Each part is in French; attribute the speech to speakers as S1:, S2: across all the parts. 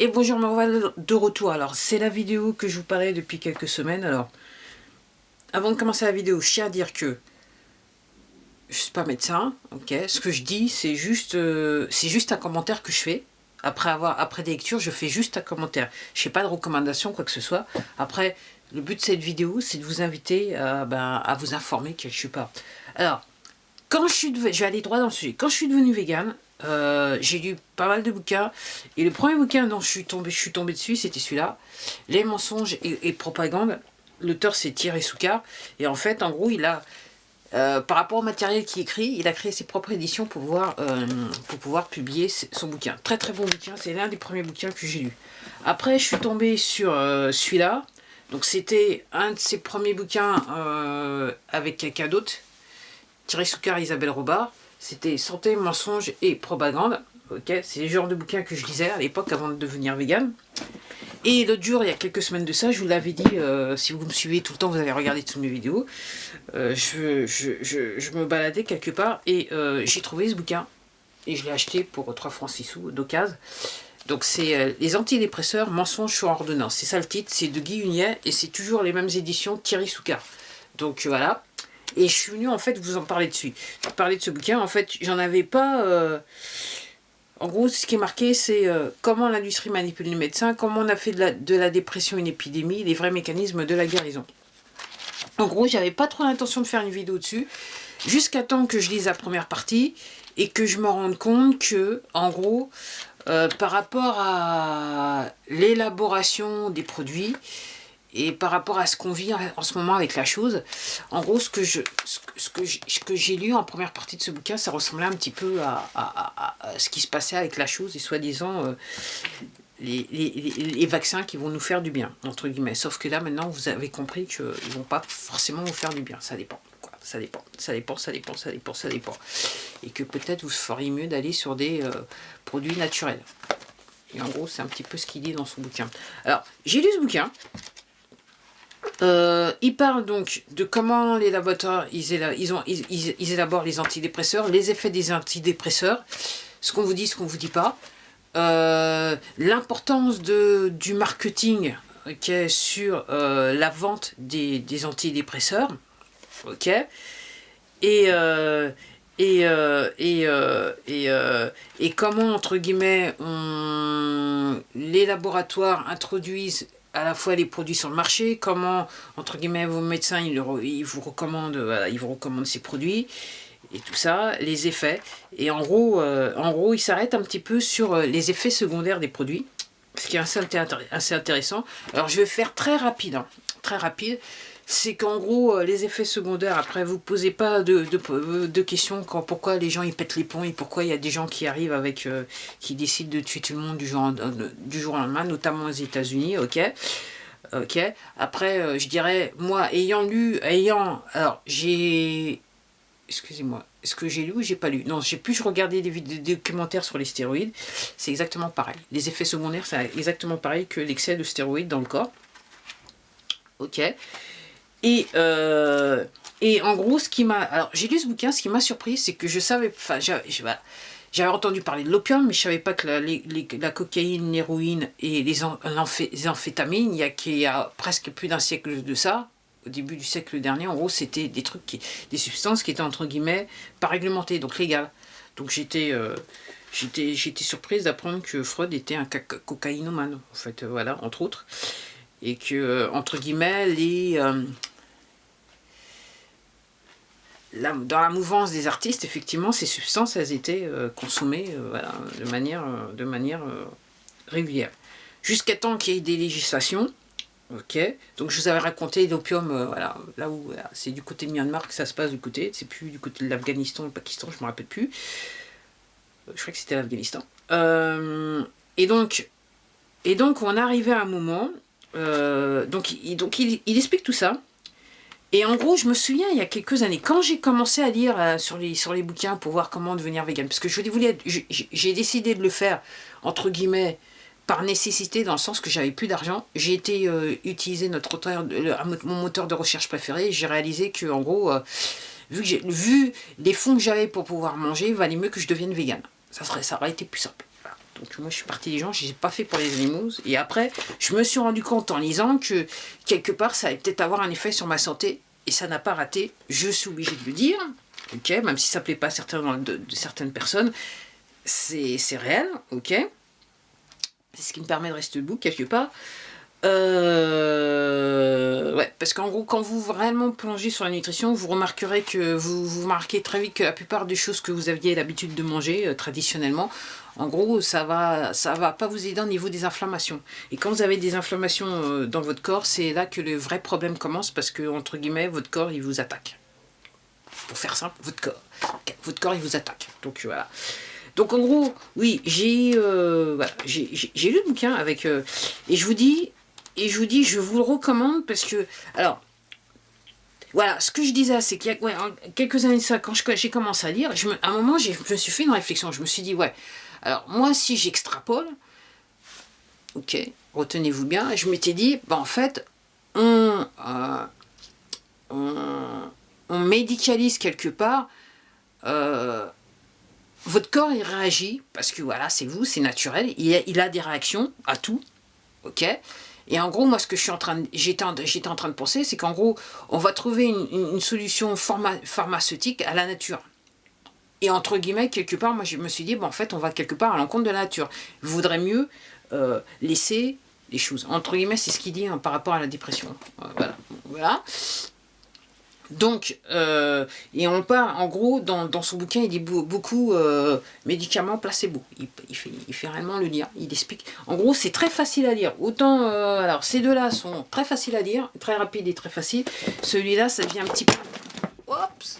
S1: Et bonjour, me voilà de retour. Alors, c'est la vidéo que je vous parlais depuis quelques semaines. Alors, avant de commencer la vidéo, je tiens à dire que je suis pas médecin, ok. Ce que je dis, c'est juste un commentaire que je fais. Après des lectures, je fais juste un commentaire. Je fais pas de recommandation, quoi que ce soit. Après, le but de cette vidéo, c'est de vous inviter à vous informer quelque je suis pas. Alors, je vais aller droit dans le sujet. Quand je suis devenue végane, j'ai lu pas mal de bouquins. Et le premier bouquin dont je suis tombée dessus, c'était celui-là. Les mensonges et propagande. L'auteur, c'est Thierry Soucard. Et en fait, en gros, il a, par rapport au matériel qu'il écrit, il a créé ses propres éditions pour pouvoir publier son bouquin. Très très bon bouquin. C'est l'un des premiers bouquins que j'ai lu. Après, je suis tombée sur celui-là. Donc c'était un de ses premiers bouquins avec quelqu'un d'autre. Thierry Soucard et Isabelle Robard. C'était Santé, mensonges et propagande. Ok, c'est le genre de bouquin que je lisais à l'époque avant de devenir végane. Et l'autre jour, il y a quelques semaines de ça, je vous l'avais dit, si vous me suivez tout le temps, vous avez regardé toutes mes vidéos. Je me baladais quelque part et j'ai trouvé ce bouquin. Et je l'ai acheté pour 3 francs 6 sous d'occasion. Donc c'est les antidépresseurs, mensonges sur ordonnance. C'est ça le titre, c'est de Guy Hunier et c'est toujours les mêmes éditions Thierry Soucard. Donc voilà. Et je suis venue en fait vous en parler dessus. Je parlais de ce bouquin, en fait j'en avais pas... En gros ce qui est marqué c'est comment l'industrie manipule les médecins, comment on a fait de la dépression une épidémie, les vrais mécanismes de la guérison. En gros j'avais pas trop l'intention de faire une vidéo dessus, jusqu'à temps que je lise la première partie et que je me rende compte que en gros par rapport à l'élaboration des produits, et par rapport à ce qu'on vit en ce moment avec la chose, en gros, ce que j'ai lu en première partie de ce bouquin, ça ressemblait un petit peu à ce qui se passait avec la chose et soi-disant les vaccins qui vont nous faire du bien, entre guillemets. Sauf que là, maintenant, vous avez compris qu'ils ne vont pas forcément vous faire du bien. Ça dépend. Quoi. Ça dépend. Et que peut-être vous feriez mieux d'aller sur des produits naturels. Et en gros, c'est un petit peu ce qu'il dit dans son bouquin. Alors, j'ai lu ce bouquin. Il parle donc de comment les laboratoires ils élaborent les antidépresseurs, les effets des antidépresseurs, ce qu'on vous dit, ce qu'on vous dit pas, l'importance du marketing sur la vente des antidépresseurs, ok, et comment entre guillemets les laboratoires introduisent à la fois les produits sur le marché, comment entre guillemets vos médecins ils vous recommandent ces produits et tout ça, les effets. Et en gros il s'arrête un petit peu sur les effets secondaires des produits, ce qui est assez intéressant. Alors je vais faire très rapide, hein, très rapide. C'est qu'en gros, les effets secondaires, après, vous ne posez pas de questions pourquoi les gens ils pètent les plombs et pourquoi il y a des gens qui arrivent avec, qui décident de tuer tout le monde du jour au lendemain, notamment aux États-Unis, ok. Après, je dirais, moi, alors, excusez-moi, est-ce que j'ai lu ou j'ai pas lu? Non, j'ai plus regardé des documentaires sur les stéroïdes, c'est exactement pareil. Les effets secondaires, c'est exactement pareil que l'excès de stéroïdes dans le corps, ok. Et en gros, alors j'ai lu ce bouquin, ce qui m'a surpris, c'est que je savais, enfin, j'avais entendu parler de l'opium, mais je savais pas que la cocaïne, l'héroïne et les amphétamines, il y a presque plus d'un siècle de ça, au début du siècle dernier, en gros, c'était des des substances qui étaient entre guillemets pas réglementées, donc légales. Donc j'étais surprise d'apprendre que Freud était un cocaïnomane, en fait, voilà, entre autres. Et que, entre guillemets, dans la mouvance des artistes, effectivement, ces substances, elles étaient consommées voilà, de manière régulière. Jusqu'à temps qu'il y ait des législations, ok. Donc je vous avais raconté l'opium, voilà, là où voilà, c'est du côté de Myanmar que ça se passe, c'est plus du côté de l'Afghanistan, le Pakistan, je ne me rappelle plus. Je crois que c'était l'Afghanistan. Et donc, on arrivait à un moment... donc il explique tout ça. Et en gros, je me souviens, il y a quelques années, quand j'ai commencé à lire sur les bouquins pour voir comment devenir vegan, parce que j'ai décidé de le faire, entre guillemets, par nécessité, dans le sens que j'avais plus d'argent. J'ai été utiliser mon moteur de recherche préféré, et j'ai réalisé que, en gros, vu les fonds que j'avais pour pouvoir manger, il valait mieux que je devienne vegan. Ça aurait été plus simple. Voilà. Donc moi je suis partie des gens, je n'ai pas fait pour les animaux. Et après, je me suis rendu compte en lisant que quelque part ça allait peut-être avoir un effet sur ma santé. Et ça n'a pas raté, je suis obligée de le dire. Ok, même si ça ne plaît pas à certaines personnes, c'est réel, ok. C'est ce qui me permet de rester debout quelque part. Ouais, parce qu'en gros, quand vous réellement plongez sur la nutrition, vous remarquerez que vous remarquez très vite que la plupart des choses que vous aviez l'habitude de manger traditionnellement, en gros, ça va pas vous aider au niveau des inflammations. Et quand vous avez des inflammations dans votre corps, c'est là que le vrai problème commence parce que, entre guillemets, votre corps, il vous attaque. Pour faire simple, votre corps, il vous attaque. Donc voilà. Donc en gros, oui, j'ai lu le bouquin avec... et je vous dis, je vous le recommande parce que... Alors, voilà, ce que je disais, c'est qu'il y a quelques années de ça, quand j'ai commencé à lire, à un moment, je me suis fait une réflexion. Je me suis dit, ouais, alors moi, si j'extrapole, ok, retenez-vous bien, je m'étais dit, en fait, on médicalise quelque part... votre corps, il réagit, parce que voilà, c'est vous, c'est naturel, il a des réactions à tout, ok. Et en gros, moi, ce que j'étais en train de penser, c'est qu'en gros, on va trouver une solution pharmaceutique à la nature. Et entre guillemets, quelque part, moi, je me suis dit, en fait, on va quelque part à l'encontre de la nature. Il vaudrait mieux laisser les choses. Entre guillemets, c'est ce qu'il dit par rapport à la dépression. Voilà. Donc, et on parle, en gros, dans son bouquin, il dit beaucoup médicaments placebo. Il fait réellement le lire, il explique. En gros, c'est très facile à lire. Autant, alors, ces deux-là sont très faciles à lire, très rapides et très faciles. Celui-là, ça devient un petit peu... Oups,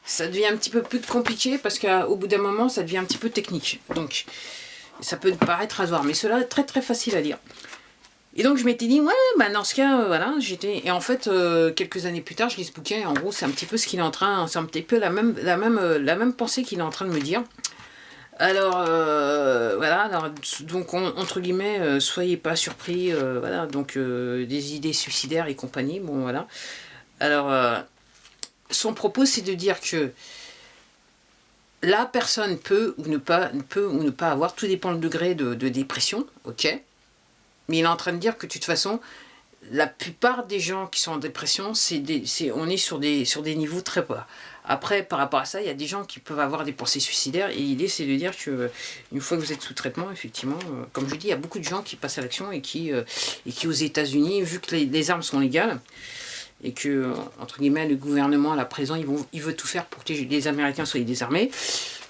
S1: ça devient un petit peu plus compliqué parce qu'au bout d'un moment, ça devient un petit peu technique. Donc, ça peut paraître rasoir, mais cela est très très facile à lire. Et donc je m'étais dit, ouais, dans ce cas, voilà, et en fait, quelques années plus tard, je lis ce bouquin, et en gros, c'est un petit peu ce qu'il est en train, c'est un petit peu la même pensée qu'il est en train de me dire. Alors, voilà, donc, entre guillemets, soyez pas surpris, voilà, donc, des idées suicidaires et compagnie, bon, voilà. Alors, son propos, c'est de dire que la personne peut ou ne pas avoir, tout dépend du degré de dépression, ok. Mais il est en train de dire que de toute façon, la plupart des gens qui sont en dépression, on est sur des niveaux très bas. Après, par rapport à ça, il y a des gens qui peuvent avoir des pensées suicidaires. Et l'idée, c'est de dire qu'une fois que vous êtes sous traitement, effectivement, comme je dis, il y a beaucoup de gens qui passent à l'action et qui aux États-Unis, vu que les armes sont légales, et que, entre guillemets, le gouvernement, là, présent, il veut tout faire pour que les Américains soient désarmés.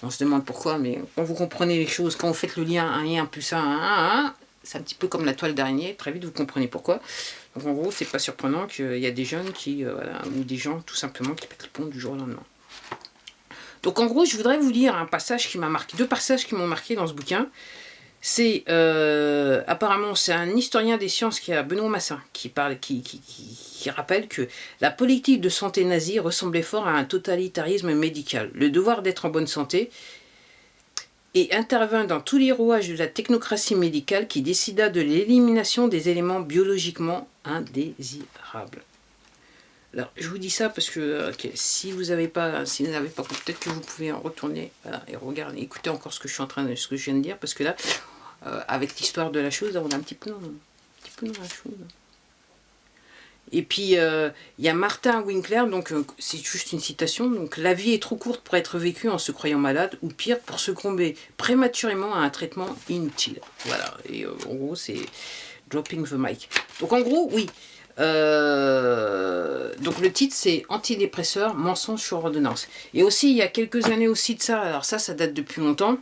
S1: On se demande pourquoi, mais quand vous comprenez les choses, quand vous faites le lien 1 et 1 plus 1, c'est un petit peu comme la toile d'araignée, très vite vous comprenez pourquoi. Donc en gros, c'est pas surprenant qu'il y a des jeunes ou des gens tout simplement qui pètent le pont du jour au lendemain. Donc en gros, je voudrais vous lire un passage qui m'a marqué, deux passages qui m'ont marqué dans ce bouquin. C'est apparemment c'est un historien des sciences qui est Benoît Massin qui rappelle que la politique de santé nazie ressemblait fort à un totalitarisme médical. Le devoir d'être en bonne santé et intervint dans tous les rouages de la technocratie médicale qui décida de l'élimination des éléments biologiquement indésirables. Alors, je vous dis ça parce que si vous n'avez pas, peut-être que vous pouvez en retourner et regarder, écouter encore ce que je viens de dire, parce que là, avec l'histoire de la chose, on est un petit peu dans la chose. Et puis, il y a Martin Winkler, donc c'est juste une citation, donc « La vie est trop courte pour être vécue en se croyant malade, ou pire, pour succomber prématurément à un traitement inutile. » Voilà, et en gros, c'est dropping the mic. Donc en gros, oui. Donc le titre, c'est « Antidépresseurs, mensonges sur ordonnance ». Et aussi, il y a quelques années aussi de ça, alors ça date depuis longtemps.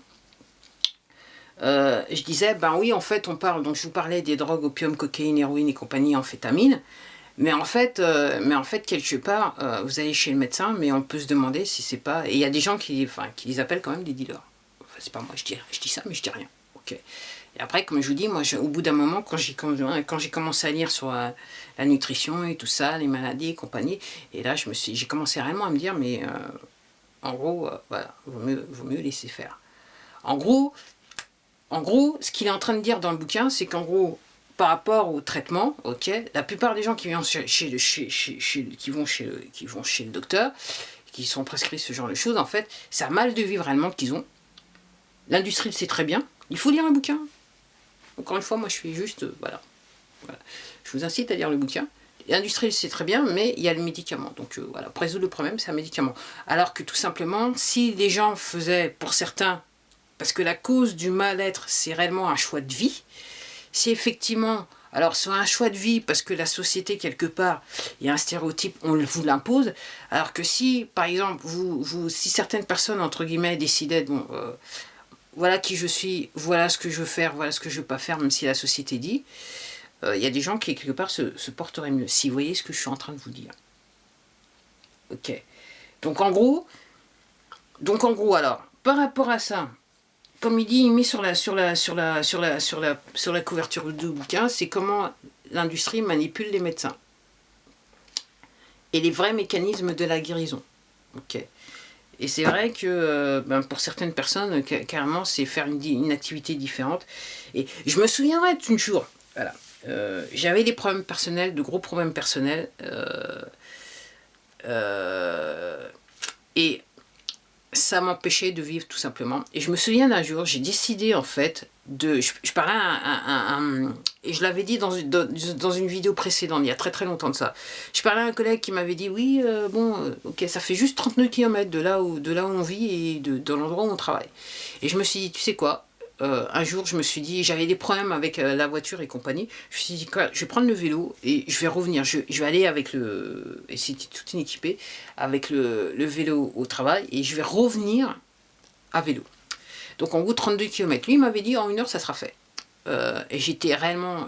S1: Je disais, oui, en fait, on parle, donc je vous parlais des drogues, opium, cocaïne, héroïne et compagnie, amphétamine. Mais en fait, quelque part, vous allez chez le médecin, mais on peut se demander si c'est pas... Et il y a des gens qui les appellent quand même des dealers. Enfin, c'est pas moi, je dis ça, mais je dis rien. Ok. Et après, comme je vous dis, moi, au bout d'un moment, quand j'ai commencé à lire sur la nutrition et tout ça, les maladies et compagnie, et là, j'ai commencé réellement à me dire, mais en gros, voilà, vaut mieux laisser faire. En gros, ce qu'il est en train de dire dans le bouquin, c'est qu'en gros, par rapport au traitement, ok, la plupart des gens qui vont chez le docteur, qui sont prescrits ce genre de choses, en fait, c'est un mal de vivre réellement qu'ils ont. L'industrie le sait très bien, Il faut lire un bouquin. Encore une fois, moi je suis juste, voilà. Je vous incite à lire le bouquin. L'industrie, c'est très bien, mais il y a le médicament. Donc voilà, pour résoudre le problème, c'est un médicament. Alors que tout simplement, si les gens faisaient, pour certains, parce que la cause du mal-être, c'est réellement un choix de vie, si effectivement, alors c'est un choix de vie parce que la société, quelque part, il y a un stéréotype, on vous l'impose, alors que si, par exemple, si certaines personnes, entre guillemets, décidaient, bon, voilà qui je suis, voilà ce que je veux faire, voilà ce que je ne veux pas faire, même si la société dit, il y a des gens qui, quelque part, se porteraient mieux. Si vous voyez ce que je suis en train de vous dire. Ok. Donc en gros, alors, par rapport à ça, comme il dit, il met sur la couverture du bouquin, c'est comment l'industrie manipule les médecins. Et les vrais mécanismes de la guérison. Ok. Et c'est vrai que pour certaines personnes, carrément, c'est faire une activité différente. Et je me souviendrai d'un jour, voilà, j'avais des problèmes personnels, de gros problèmes personnels. Et ça m'empêchait de vivre tout simplement. Et je me souviens d'un jour, j'ai décidé en fait de... Je parlais et je l'avais dit dans une vidéo précédente, il y a très très longtemps de ça. Je parlais à un collègue qui m'avait dit, oui, ok, ça fait juste 39 km de là où on vit et de l'endroit où on travaille. Et je me suis dit, tu sais quoi, un jour, je me suis dit, j'avais des problèmes avec la voiture et compagnie. Je me suis dit, quoi, je vais prendre le vélo et je vais revenir. Je vais aller avec le... Et c'était tout inéquipé, avec le vélo au travail. Et je vais revenir à vélo. Donc en gros, 32 km. Lui, il m'avait dit, en 1 heure, ça sera fait. Et j'étais réellement...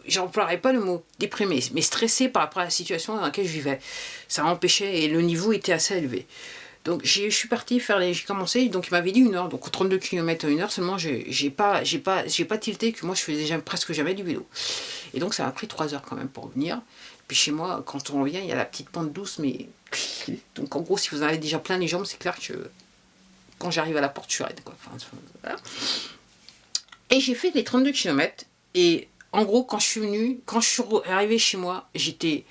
S1: J'emploierais pas le mot déprimé, mais stressé par rapport à la situation dans laquelle je vivais. Ça m'empêchait et le niveau était assez élevé. Donc je suis partie j'ai commencé, donc il m'avait dit 1 heure, donc 32 km en 1 heure, seulement j'ai pas tilté que moi je faisais déjà presque jamais du vélo. Et donc ça m'a pris 3 heures quand même pour revenir. Puis chez moi, quand on revient, il y a la petite pente douce, mais... Donc en gros, si vous en avez déjà plein les jambes, c'est clair que quand j'arrive à la porte, je suis raide, quoi. Enfin, voilà. Et j'ai fait les 32 km, et en gros, quand je suis arrivée chez moi, j'étais...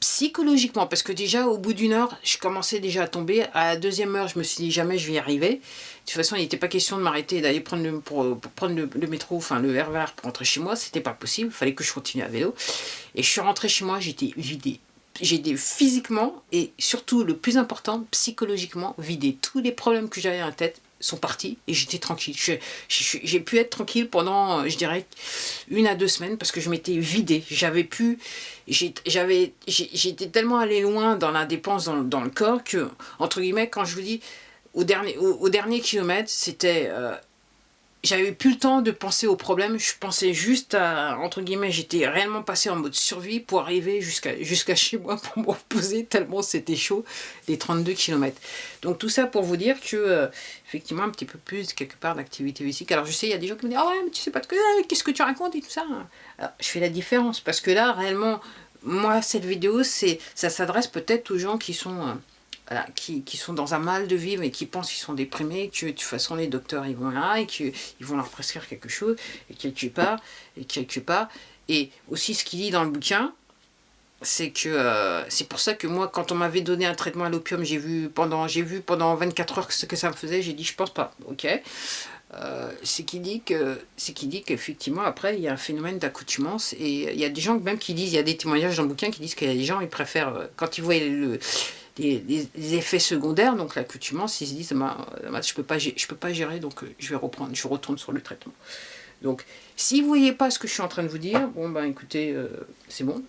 S1: psychologiquement, parce que déjà au bout d'1 heure, je commençais déjà à tomber. À la 2e heure, je me suis dit jamais je vais y arriver. De toute façon, il n'était pas question de m'arrêter et d'aller prendre pour prendre le métro, enfin le RER pour rentrer chez moi. C'était pas possible, il fallait que je continue à vélo. Et je suis rentrée chez moi, j'étais vidée. J'étais physiquement et surtout le plus important, psychologiquement vidée. Tous les problèmes que j'avais en tête sont partis et j'étais tranquille. J'ai pu être tranquille pendant, je dirais, 1 à 2 semaines parce que je m'étais vidée. J'étais tellement allé loin dans la dépense dans le corps que, entre guillemets, quand je vous dis, au dernier kilomètre, c'était... j'avais plus le temps de penser aux problèmes, je pensais juste à, entre guillemets, j'étais réellement passé en mode survie pour arriver jusqu'à chez moi pour me reposer tellement c'était chaud, les 32 km. Donc tout ça pour vous dire que, effectivement, un petit peu plus, quelque part, d'activité physique. Alors je sais, il y a des gens qui me disent « Ah ouais, mais tu sais pas qu'est-ce que tu racontes et tout ça ?» Alors je fais la différence, parce que là, réellement, moi, cette vidéo, ça s'adresse peut-être aux gens qui sont... voilà, qui sont dans un mal de vivre et qui pensent qu'ils sont déprimés, que de toute façon les docteurs ils vont là et qu'ils vont leur prescrire quelque chose, et quelque part. Et aussi ce qu'il dit dans le bouquin, c'est que c'est pour ça que moi, quand on m'avait donné un traitement à l'opium, j'ai vu pendant 24 heures ce que ça me faisait, j'ai dit je pense pas, ok. C'est qu'il dit qu'effectivement après il y a un phénomène d'accoutumance et il y a des gens même qui disent, il y a des témoignages dans le bouquin qui disent qu'il y a des gens ils préfèrent quand ils voient les effets secondaires, donc l'accoutumance, ils se disent je peux pas gérer, donc je retourne sur le traitement. Donc si vous voyez pas ce que je suis en train de vous dire, bon ben écoutez, c'est bon.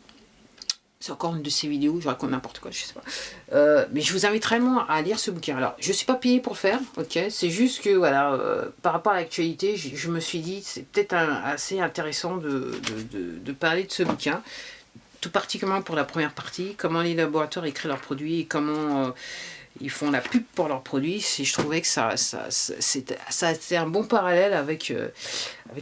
S1: C'est encore une de ces vidéos, je raconte n'importe quoi, je sais pas. Mais je vous invite réellement à lire ce bouquin. Alors, je ne suis pas payée pour le faire, ok. C'est juste que, voilà, par rapport à l'actualité, je me suis dit, c'est peut-être assez intéressant de parler de ce bouquin. Tout particulièrement pour la première partie, comment les laboratoires créent leurs produits et comment ils font la pub pour leurs produits. Je trouvais que ça c'était un bon parallèle avec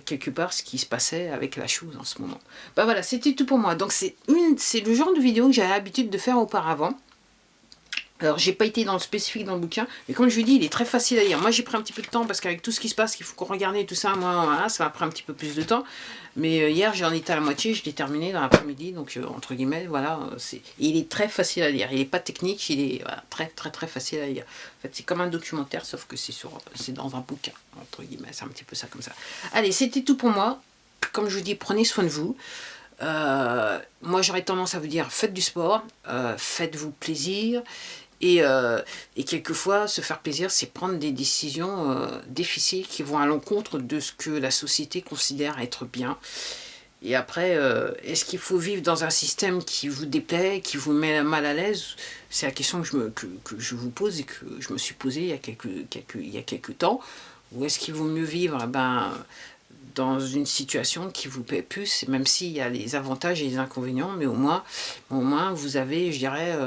S1: quelque part ce qui se passait avec la chose en ce moment. Bah voilà, c'était tout pour moi. Donc c'est le genre de vidéo que j'avais l'habitude de faire auparavant. Alors, j'ai pas été dans le spécifique dans le bouquin, mais comme je vous dis, il est très facile à lire. Moi, j'ai pris un petit peu de temps parce qu'avec tout ce qui se passe, qu'il faut qu'on regarde et tout ça, moi, voilà, ça m'a pris un petit peu plus de temps. Mais hier, j'en étais à la moitié, je l'ai terminé dans l'après-midi, donc entre guillemets, voilà. Il est très facile à lire. Il n'est pas technique, il est voilà, très, très, très facile à lire. En fait, c'est comme un documentaire, sauf que c'est dans un bouquin, entre guillemets. C'est un petit peu ça comme ça. Allez, c'était tout pour moi. Comme je vous dis, prenez soin de vous. Moi, j'aurais tendance à vous dire, faites du sport, faites-vous plaisir. Et quelquefois, se faire plaisir, c'est prendre des décisions difficiles qui vont à l'encontre de ce que la société considère être bien. Et après, est-ce qu'il faut vivre dans un système qui vous déplaît, qui vous met mal à l'aise? C'est la question que je vous pose et que je me suis posée il y a quelques temps. Ou est-ce qu'il vaut mieux vivre dans une situation qui vous plaît plus, même s'il y a les avantages et les inconvénients, mais au moins vous avez, je dirais,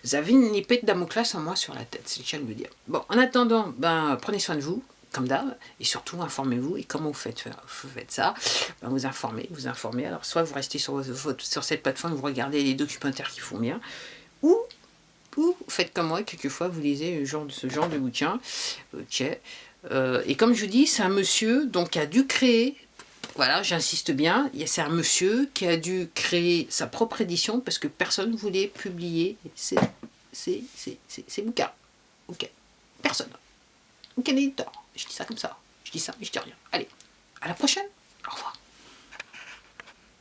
S1: vous avez une épée de Damoclès en moins sur la tête, c'est le cas de le dire. Bon, en attendant, prenez soin de vous, comme d'hab, et surtout informez-vous, et comment vous faites ça, vous informez, alors soit vous restez sur cette plateforme, vous regardez les documentaires qui font bien, ou faites comme moi, quelquefois vous lisez ce genre de bouquin, et comme je vous dis, c'est un monsieur donc, qui a dû créer, voilà, j'insiste bien, c'est un monsieur qui a dû créer sa propre édition parce que personne ne voulait publier ces bouquins. Ok, personne. Aucun éditeur. Je dis ça comme ça. Je dis ça, mais je dis rien. Allez, à la prochaine.